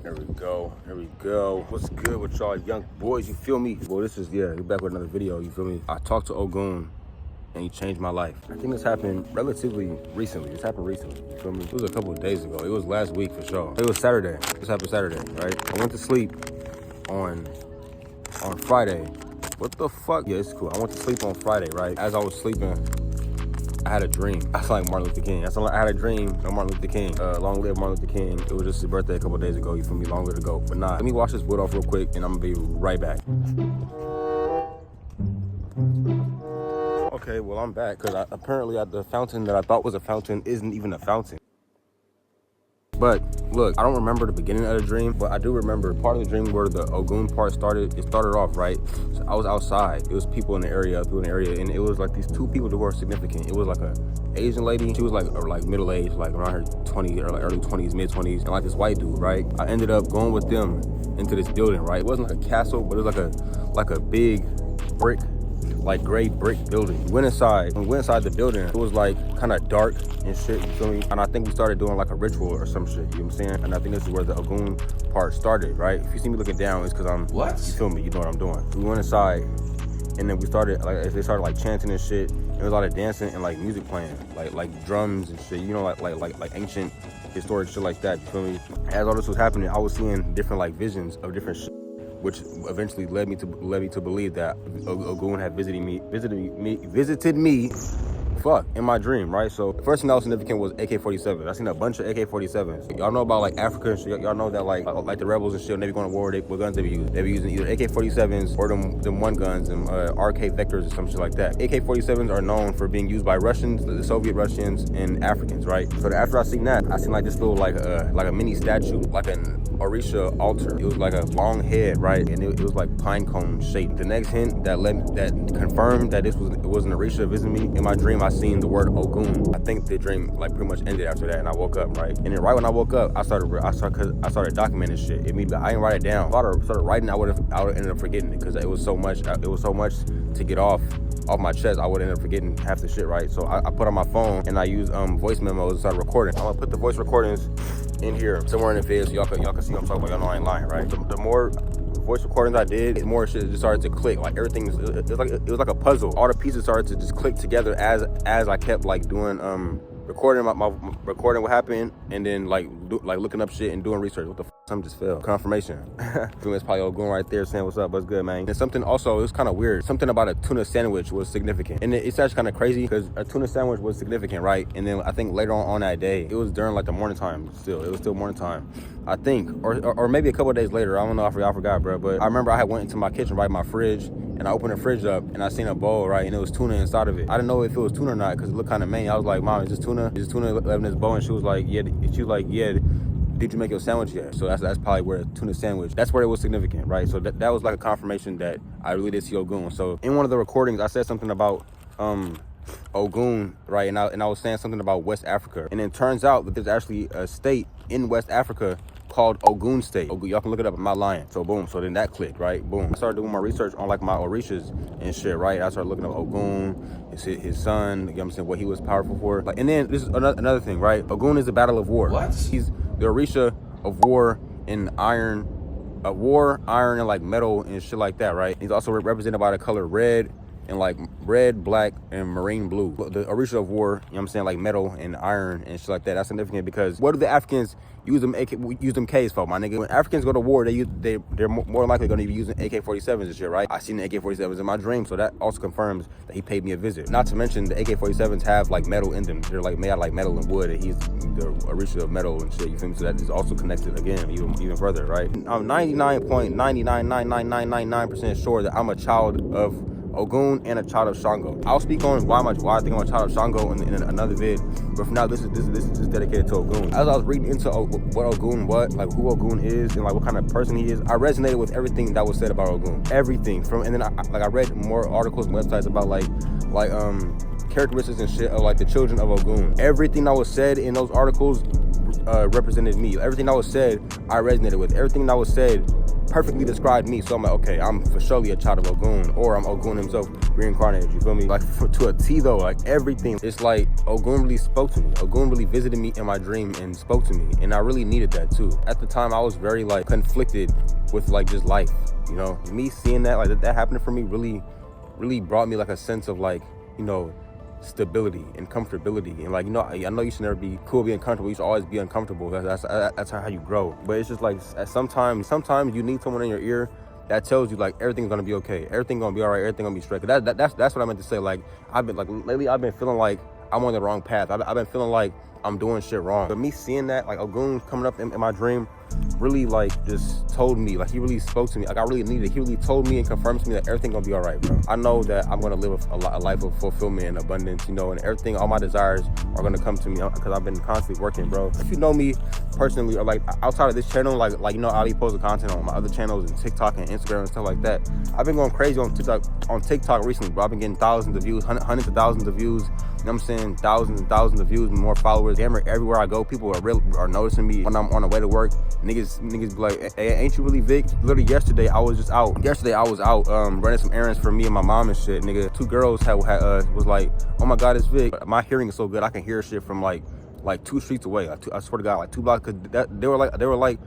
Here we go. Here we go. What's good with y'all young boys? You feel me? Well, this is, we're back with another video. You feel me? I talked to Ogun and he changed my life. I think this happened relatively recently. This happened recently. You feel me? It was a couple of days ago. It was last week for sure. It was Saturday. This happened Saturday, right? I went to sleep on Friday. What the fuck? Yeah, it's cool. I went to sleep on Friday, right? As I was sleeping, I had a dream. I sound like Martin Luther King. I had a dream of Martin Luther King. Long live Martin Luther King. It was just his birthday a couple of days ago. You feel me? Longer to go. But nah, let me wash this wood off real quick and I'm gonna be right back. Okay, well I'm back because apparently the fountain that I thought was a fountain isn't even a fountain. But look, I don't remember the beginning of the dream, but I do remember part of the dream where the Ogun part started. It started off, right? So I was outside. It was people in the area, and it was like these two people who were significant. It was like a Asian lady. She was like middle-aged, like around her 20s or like early 20s, mid-20s, and like this white dude, right? I ended up going with them into this building, right? It wasn't like a castle, but it was like a big brick, like gray brick building. We went inside. When we went inside the building, it was like kind of dark and shit, you feel me? And I think we started doing like a ritual or some shit, you know what I'm saying? And I think this is where the Ogun part started, right? If you see me looking down, it's because I'm, what? You feel me? You know what I'm doing. We went inside and then we started, they started like chanting and shit. There was a lot of dancing and like music playing, like drums and shit, you know, like ancient historic shit like that, you feel me? As all this was happening, I was seeing different like visions of different shit, which eventually led me to believe that Ogun had visited me in my dream, right? So the first thing that was significant was AK-47s. I seen a bunch of AK-47s. Y'all know about like Africa and shit. Y'all know that like the rebels and shit, when they be going to war, what guns they be using? They be using either AK-47s or them one guns and RK vectors or some shit like that. AK-47s are known for being used by Russians, the Soviet Russians, and Africans, right? So after I seen that, I seen like this little like a mini statue, like an Orisha altar. It was like a long head, right? And it was like pine cone shaped. The next hint that confirmed that it was an Orisha visiting me in my dream, I seen the word Ogun. I think the dream like pretty much ended after that, and I woke up, right? And then right when I woke up, I started documenting shit. I didn't write it down. If I started writing, I would have ended up forgetting it because it was so much to get off my chest. I would end up forgetting half the shit, right? So I put on my phone and I used voice memos and started recording. I'm gonna put the voice recordings in here somewhere in the vid so y'all can see what I'm talking about. Y'all know I ain't lying, right? The more voice recordings I did, the more shit just started to click. Like everything, it was like a puzzle. All the pieces started to just click together as I kept like doing recording recording what happened, and then like looking up shit and doing research. What the f? Something just fell. Confirmation. It's probably Ogun right there saying what's up, what's good, man. And something also, it was kind of weird. Something about a tuna sandwich was significant, and it's actually kind of crazy because a tuna sandwich was significant, right? And then I think later on that day, it was during like the morning time. It was still morning time, I think, or maybe a couple of days later. I don't know. I forgot, bro. But I remember I had went into my kitchen, right, my fridge, and I opened the fridge up and I seen a bowl, right, and it was tuna inside of it. I didn't know if it was tuna or not because it looked kind of mangy. I was like, Mom, is this tuna? Is this tuna left in this bowl? And she was like, yeah. Did you make your sandwich yet? So that's probably where the tuna sandwich, that's where it was significant, right? So that was like a confirmation that I really did see Ogun. So in one of the recordings, I said something about Ogun, right? And I was saying something about West Africa. And it turns out that there's actually a state in West Africa called Ogun State. Y'all can look it up. I'm not lying. So boom. So then that clicked, right? Boom. I started doing my research on like my Orishas and shit, right? I started looking up Ogun, his son, you know what I'm saying, what he was powerful for. Like, and then this is another thing, right? Ogun is the battle of war. What? He's the Orisha of war and iron, iron, and like metal and shit like that, right? He's also represented by the color red and like red, black, and marine blue. The Orisha of war, you know what I'm saying, like metal and iron and shit like that. That's significant because what do the Africans use them Ks for, my nigga? When Africans go to war, they're more likely going to be using AK-47s and shit, right? I seen the AK-47s in my dream, so that also confirms that he paid me a visit. Not to mention the AK-47s have like metal in them. They're like made out of like metal and wood, and he's the Orisha of metal and shit. You feel me? So that is also connected again, even further, right? I'm 99.9999999% sure that I'm a child of Ogun and a child of Shango. I'll speak on why I think I'm a child of Shango in another vid, but for now this is just dedicated to Ogun. As I was reading into what Ogun like who Ogun is and like what kind of person he is, I resonated with everything that was said about Ogun. Everything and then I read more articles and websites about like characteristics and shit of like the children of Ogun. Everything that was said in those articles represented me. Everything that was said, I resonated with. Everything that was said perfectly described me. So I'm like, okay, I'm for surely a child of Ogun, or I'm Ogun himself reincarnated, you feel me? Like to a T though, like everything. It's like Ogun really spoke to me. Ogun really visited me in my dream and spoke to me. And I really needed that too. At the time, I was very like conflicted with like just life, you know? Me seeing that, like that happening for me really brought me like a sense of like, you know, stability and comfortability. And like, you know, I know you should never be cool being comfortable. You should always be uncomfortable. That's how you grow. But it's just like sometimes you need someone in your ear that tells you like everything's gonna be okay, everything's gonna be all right, everything's gonna be straight. That's what I meant to say. Like I've been like lately, I've been feeling like I'm on the wrong path. I've been feeling like I'm doing shit wrong. But me seeing that, like Ogun coming up in my dream, really like just told me, like he really spoke to me, like I really needed it. He really told me and confirmed to me that everything gonna be all right, bro. I know that I'm gonna live a life of fulfillment and abundance, you know, and everything, all my desires are gonna come to me because I've been constantly working, bro. If you know me personally, or like outside of this channel, like you know, I'll be posting content on my other channels and TikTok and Instagram and stuff like that. I've been going crazy on TikTok recently, bro. I've been getting thousands of views, hundreds of thousands of views. You know what I'm saying? Thousands and thousands of views and more followers. Damn, everywhere I go, people are noticing me when I'm on the way to work. Niggas be like, hey, ain't you really Vic? Literally yesterday I was out running some errands for me and my mom and shit. Nigga, two girls was like, oh my God, it's Vic. My hearing is so good, I can hear shit from like 2 streets away. I swear to God, like 2 blocks. Cause they were like,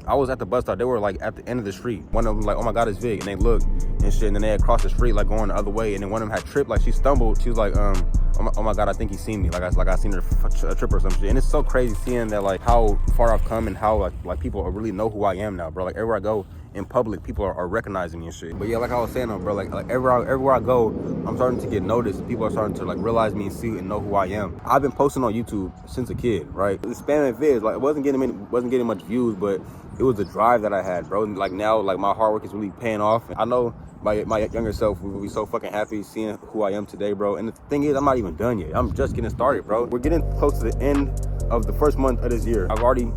I was at the bus stop. They were like at the end of the street. One of them like, oh my God, it's Vic. And they looked and shit. And then they had crossed the street like going the other way. And then one of them had tripped. Like she stumbled. She was like, oh my God, I think he seen me. Like I seen her trip or some shit. And it's so crazy seeing that like how far I've come and how like people really know who I am now, bro. Like everywhere I go in public, people are recognizing me and shit. But yeah, like I was saying though, bro, like everywhere I go, I'm starting to get noticed. People are starting to like realize me and see and know who I am. I've been posting on YouTube since a kid, right? The spamming vids, like it wasn't getting much views, but it was the drive that I had, bro. And like now, like my hard work is really paying off. I know my younger self will be so fucking happy seeing who I am today, bro. And the thing is, I'm not even done yet. I'm just getting started, bro. We're getting close to the end of the first month of this year. I've already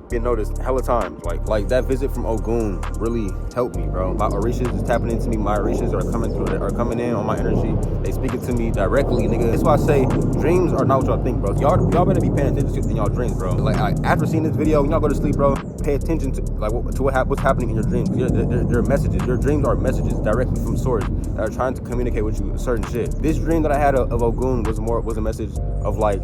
been noticed hella times. Like that visit from Ogun really helped me, bro. My Orishas is tapping into me. My Orishas are coming in on my energy. They speaking to me directly, nigga. That's why I say dreams are not what y'all think, bro. Y'all better be paying attention in y'all dreams, bro. Like after seeing this video, when y'all go to sleep, bro, pay attention to like what's happening in your dreams. They're messages. Your dreams are messages directly from source that are trying to communicate with you certain shit. This dream that I had of Ogun was a message of like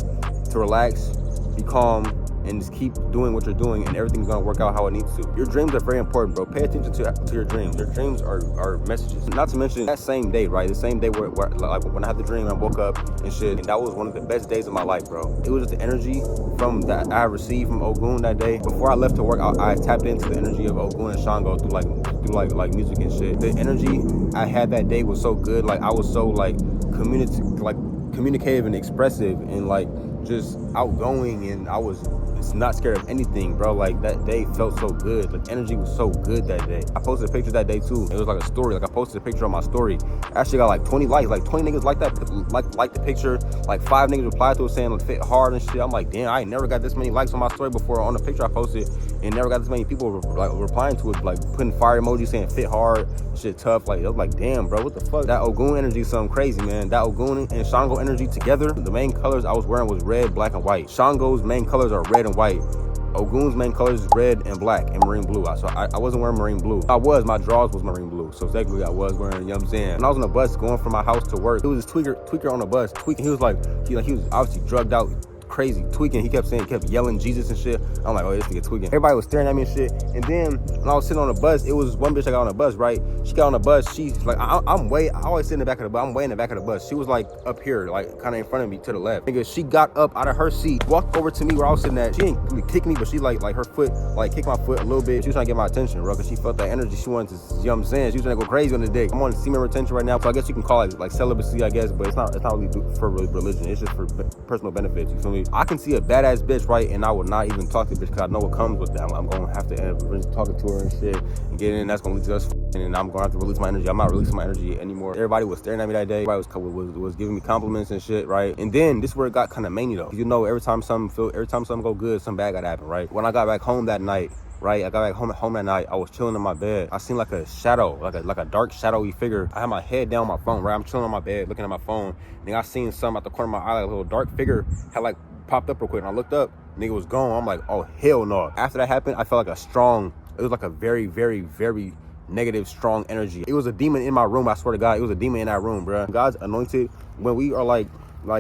to relax, be calm, and just keep doing what you're doing and everything's gonna work out how it needs to. Your dreams are very important, bro. Pay attention to your dreams. Your dreams are messages. Not to mention that same day, right? The same day where like when I had the dream, I woke up and shit, and that was one of the best days of my life, bro. It was just the energy from that I received from Ogun that day. Before I left to work, I tapped into the energy of Ogun and Shango through like music and shit. The energy I had that day was so good. Like I was so like communicative and expressive and like just outgoing, and I was not scared of anything, bro. Like that day felt so good. Like energy was so good that day. I posted a picture that day too. It was like a story. Like I posted a picture on my story. I actually got like 20 likes. Like 20 niggas like that, like the picture. Like 5 niggas replied to it saying it fit hard and shit. I'm like, damn, I ain't never got this many likes on my story before on the picture I posted, and never got this many people like replying to it, like putting fire emojis saying fit hard, shit tough. Like I was like, damn, bro, what the fuck? That Ogun energy is something crazy, man. That Ogun and Shango energy together. The main colors I was wearing was red, black, and white. Shango's main colors are red and white. Ogun's main colors is red and black and marine blue. So I wasn't wearing marine blue. My drawers was marine blue. So technically I was wearing, you know what I'm saying? When I was on the bus going from my house to work, it was this tweaker on the bus tweaking. He was obviously drugged out, crazy, tweaking. He kept yelling Jesus and shit. I'm like, oh, this nigga tweaking. Everybody was staring at me and shit. And then when I was sitting on the bus, it was one bitch I got on the bus, right? She got on the bus. She's like, I always sit in the back of the bus. I'm way in the back of the bus. She was like up here, like kind of in front of me to the left. Nigga, she got up out of her seat, walked over to me where I was sitting at. She didn't really kick me, but she like her foot, like kicked my foot a little bit. She was trying to get my attention, bro, because she felt that energy. She wanted to, you know what I'm saying? She was trying to go crazy on the dick. I'm on semen retention right now, so I guess you can call it like celibacy, I guess, but it's not really for religion. It's just for personal benefits, you feel me? I can see a badass bitch, right, and I would not even talk to the bitch because I know what comes with that. I'm going to have to end up talking to her and shit and getting in. That's going to lead to us and I'm going to have to release my energy. I'm not releasing my energy anymore. Everybody was staring at me that day. Everybody was giving me compliments and shit, right? And then this is where it got kind of many though. You know, every time something go good, something bad got to happen, right? When I got back home that night, right? I got back home that night. I was chilling in my bed. I seen like a shadow, like a dark shadowy figure. I had my head down on my phone, right? I'm chilling on my bed, looking at my phone. And then I seen something at the corner of my eye, like a little dark figure had like popped up real quick. And I looked up, nigga was gone. I'm like, oh hell no. After that happened, I felt like a strong It was like a very, very, very negative, strong energy. It was a demon in my room. I swear to God, it was a demon in that room, bro. God's anointed. When we are like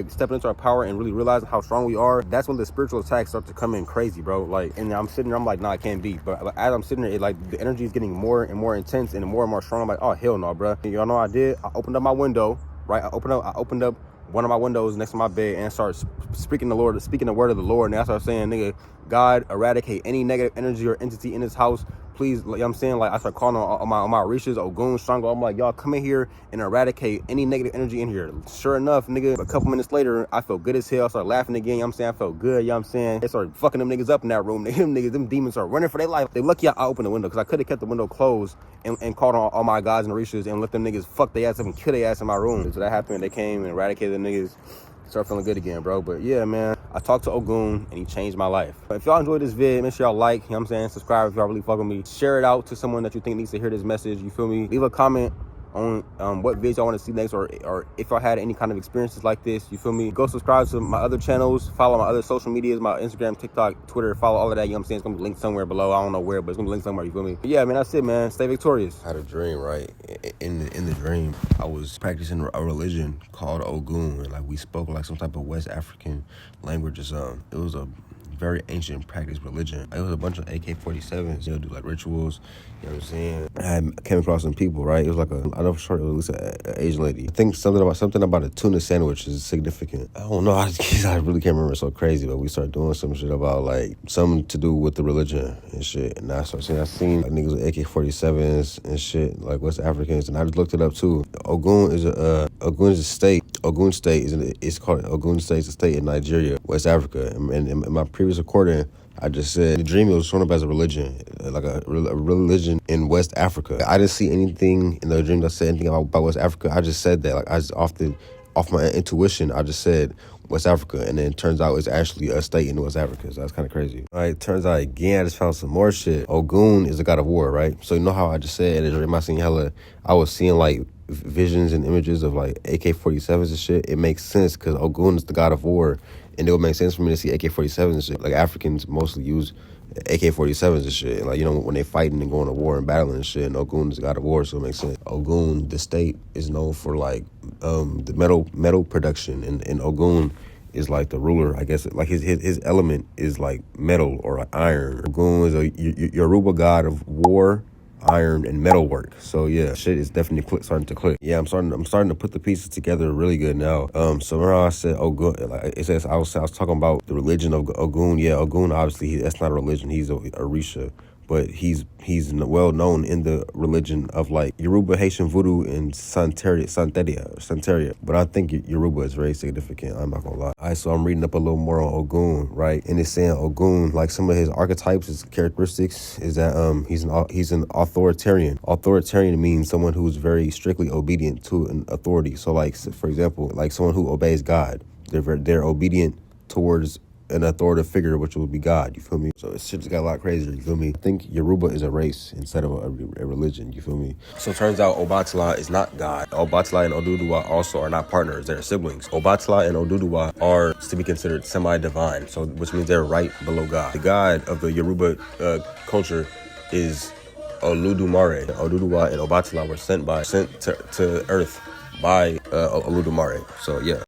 stepping into our power and really realizing how strong we are, that's when the spiritual attacks start to come in crazy, bro. Like, and I'm sitting there, I'm like, nah, I can't be. But as I'm sitting there, the energy is getting more and more intense and more strong. I'm like, oh, hell no, bro. Y'all know what I did? I opened up my window, right? I opened up one of my windows next to my bed and started speaking the word of the Lord. And I started saying, nigga, God, eradicate any negative energy or entity in this house. Please, you know what I'm saying? Like, I started calling on my Orishas, Ogun, Shango. I'm like, y'all come in here and eradicate any negative energy in here. Sure enough, nigga, a couple minutes later, I felt good as hell. I started laughing again, you know what I'm saying? I felt good, you know what I'm saying? They started fucking them niggas up in that room. Them demons are running for their life. They lucky I opened the window, because I could have kept the window closed and called on all my guys and Orishas and let them niggas fuck their ass up and kill their ass in my room. So that happened. They came and eradicated the niggas. Start feeling good again, bro. But yeah, man, I talked to Ogun and he changed my life. But if y'all enjoyed this vid, make sure y'all like, you know what I'm saying? Subscribe if y'all really fuck with me. Share it out to someone that you think needs to hear this message, you feel me? Leave a comment on what vids y'all want to see next, or if y'all had any kind of experiences like this, you feel me? Go subscribe to my other channels, follow my other social medias, my Instagram, TikTok, Twitter, follow all of that, you know what I'm saying? It's gonna be linked somewhere below. I don't know where, but it's gonna be linked somewhere, you feel me? But yeah, man, that's it, man. Stay victorious. I had a dream, right? In the dream, I was practicing a religion called Ogun, and like we spoke like some type of West African languages. It was a very ancient practiced religion. It was a bunch of AK-47s, you know, do like rituals, you know what I'm saying? I came across some people, right? It was like I know for sure it was an Asian lady. I think something about a tuna sandwich is significant. I don't know, I really can't remember, it's so crazy, but we started doing some shit about like something to do with the religion and shit. And I started saying, I seen like niggas with AK-47s and shit, like West Africans, and I just looked it up too. Ogun is a state. Ogun State it's called Ogun State. It's a state in Nigeria, West Africa. And in my previous recording, I just said the dream was shown up as a religion, like a religion in West Africa. I didn't see anything in the dream that said anything about West Africa. I just said that, like I just often, off my intuition, I just said West Africa, and then it turns out it's actually a state in West Africa, so that's kind of crazy. All right, turns out again, I just found some more shit. Ogun is a god of war, right? So you know how I just said in the dream, I was seeing like visions and images of like AK-47s and shit. It makes sense because Ogun is the god of war, and it would make sense for me to see AK-47s and shit. Like Africans mostly use AK-47s and shit. Like, you know, when they fighting and going to war and battling and shit, and Ogun is the god of war, so it makes sense. Ogun, the state, is known for like the metal production, and Ogun is like the ruler, I guess. Like his element is like metal or iron. Ogun is a Yoruba god of war, iron, and metal work. So yeah, shit is definitely starting to click. Yeah, I'm starting to put the pieces together really good now. So remember how I said Ogun, like it says I was talking about the religion of Ogun. Yeah, Ogun, obviously that's not a religion, he's a Orisha, but he's well known in the religion of like Yoruba, Haitian voodoo, and Santeria. But I think Yoruba is very significant, I'm not gonna lie. All right, so I'm reading up a little more on Ogun, right? And it's saying Ogun, like some of his archetypes, his characteristics is that he's an authoritarian. Authoritarian means someone who's very strictly obedient to an authority. So like, for example, like someone who obeys God, they're obedient towards an authoritative figure, which would be God, you feel me? So shit just got a lot crazier, you feel me? I think Yoruba is a race instead of a religion, you feel me? So it turns out Obatala is not God. Obatala and Oduduwa also are not partners, they're siblings. Obatala and Oduduwa are to be considered semi-divine, so which means they're right below God. The God of the Yoruba culture is Oludumare. Oduduwa and Obatala were sent to Earth by Oludumare. So yeah.